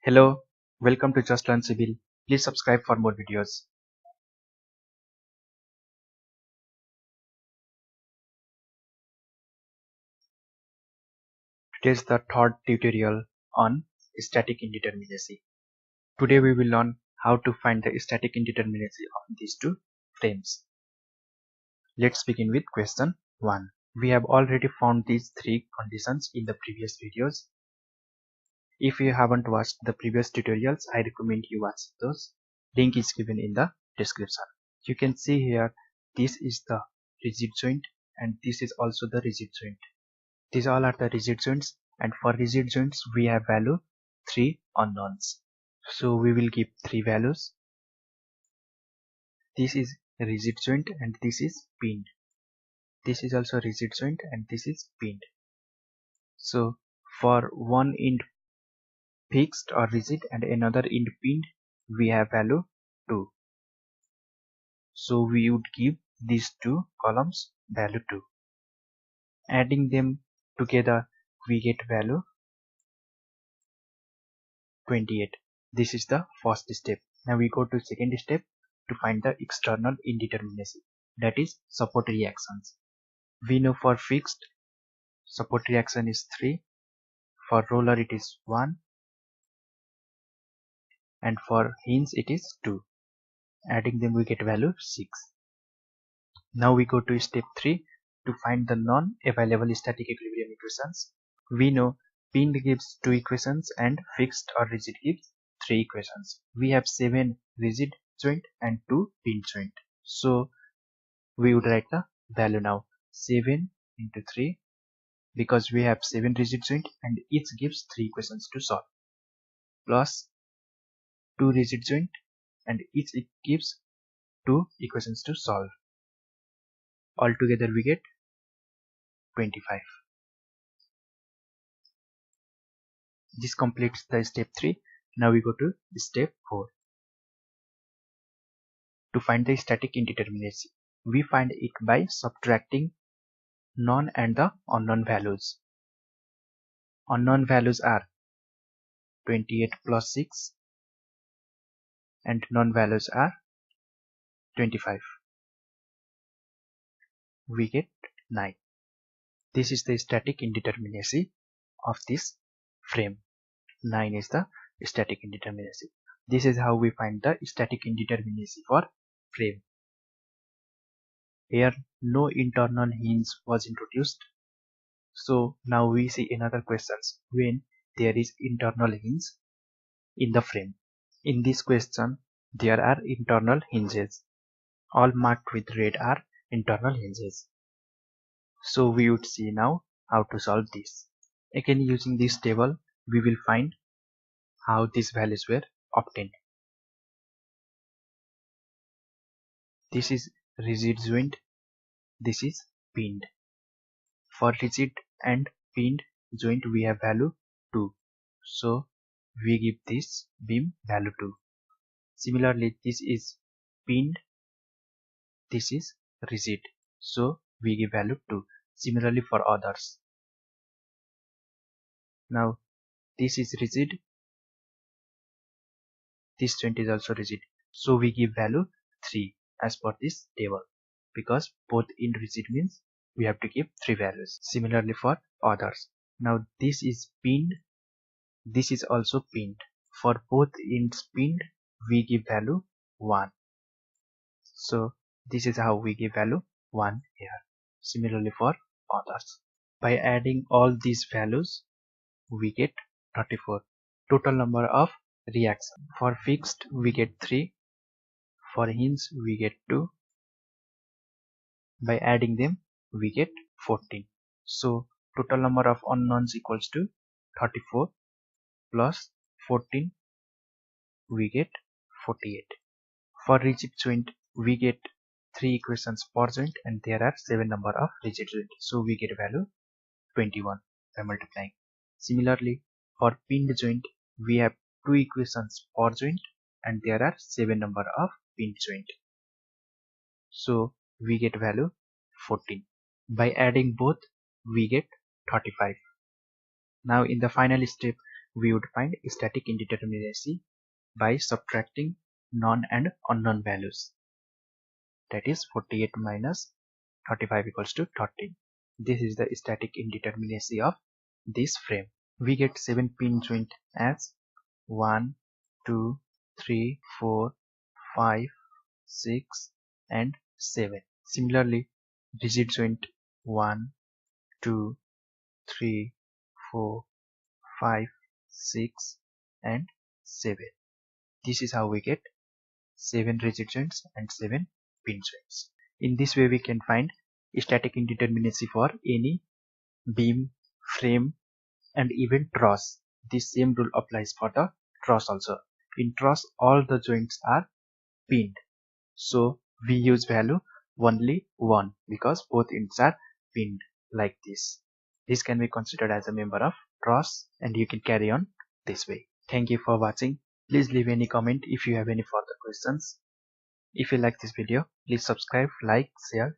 Hello, welcome to Just Learn Civil. Please subscribe for more videos. Today is the third tutorial on static indeterminacy. Today we will learn how to find the static indeterminacy of these two frames. Let's begin with question 1. We have already found these three conditions in the previous videos. If you haven't watched the previous tutorials, I recommend you watch those. Link is given in the description. You can see here this is the rigid joint and this is also the rigid joint. These all are the rigid joints, and for rigid joints we have value 3 unknowns. So we will give 3 values. This is a rigid joint and this is pinned. This is also rigid joint and this is pinned. So for one end fixed or rigid and another end pinned, we have value 2. So we would give these two columns value 2. Adding them together we get value 28. This is the first step. Now we go to second step to find the external indeterminacy, that is support reactions. We know for fixed support reaction is 3, for roller it is 1, and for hinge it is 2. Adding them we get value 6. Now we go to step 3 to find the non-available static equilibrium equations. We know pinned gives 2 equations and fixed or rigid gives 3 equations. We have 7 rigid joint and 2 pinned joint. So we would write the value now 7 into 3, because we have 7 rigid joint and each gives 3 equations to solve, plus 2 rigid joint and each gives 2 equations to solve. Altogether we get 25. This completes the step 3. Now we go to step 4. To find the static indeterminacy, we find it by subtracting known and the unknown values. Unknown values are 28 plus 6 and known values are 25. We get 9. This is the static indeterminacy of this frame. 9 is the static indeterminacy. This is how we find the static indeterminacy for frame. Here no internal hinge was introduced. So now we see another questions when there is internal hinge in the frame. In this question there are internal hinges. All marked with red are internal hinges. So we would see now how to solve this. Again, using this table we will find how these values were obtained. This is rigid joint, this is pinned. For rigid and pinned joint we have value 2. So we give this beam value 2. Similarly, this is pinned, this is rigid. So we give value 2. Similarly for others. Now this is rigid, this joint is also rigid. So we give value 3 as per this table, because both in rigid means we have to give 3 values. Similarly for others. Now this is pinned, this is also pinned. For both ends pinned we give value 1. So this is how we give value 1 here. Similarly for others. By adding all these values we get 34. Total number of reactions. For fixed we get 3. For hinge we get 2. By adding them we get 14. So total number of unknowns equals to 34 plus 14, we get 48. For rigid joint we get 3 equations per joint and there are 7 number of rigid joint. So we get value 21 by multiplying. Similarly for pinned joint we have 2 equations per joint and there are 7 number of pinned joint. So we get value 14. By adding both we get 35. Now in the final step we would find static indeterminacy by subtracting known and unknown values. That is 48 minus 35 equals to 30. This is the static indeterminacy of this frame. We get 7 pin joint as 1, 2, 3, 4, 5, 6 and 7. Similarly, rigid joint 1, 2, 3, 4, 5, 6 and 7. This is how we get 7 rigid joints and 7 pin joints. In this way we can find static indeterminacy for any beam, frame and even truss. This same rule applies for the truss also. In truss all the joints are pinned. So we use value only 1 because both ends are pinned like this. This can be considered as a member of truss and you can carry on this way. Thank you for watching. Please leave any comment if you have any further questions. If you like this video, please subscribe, like, share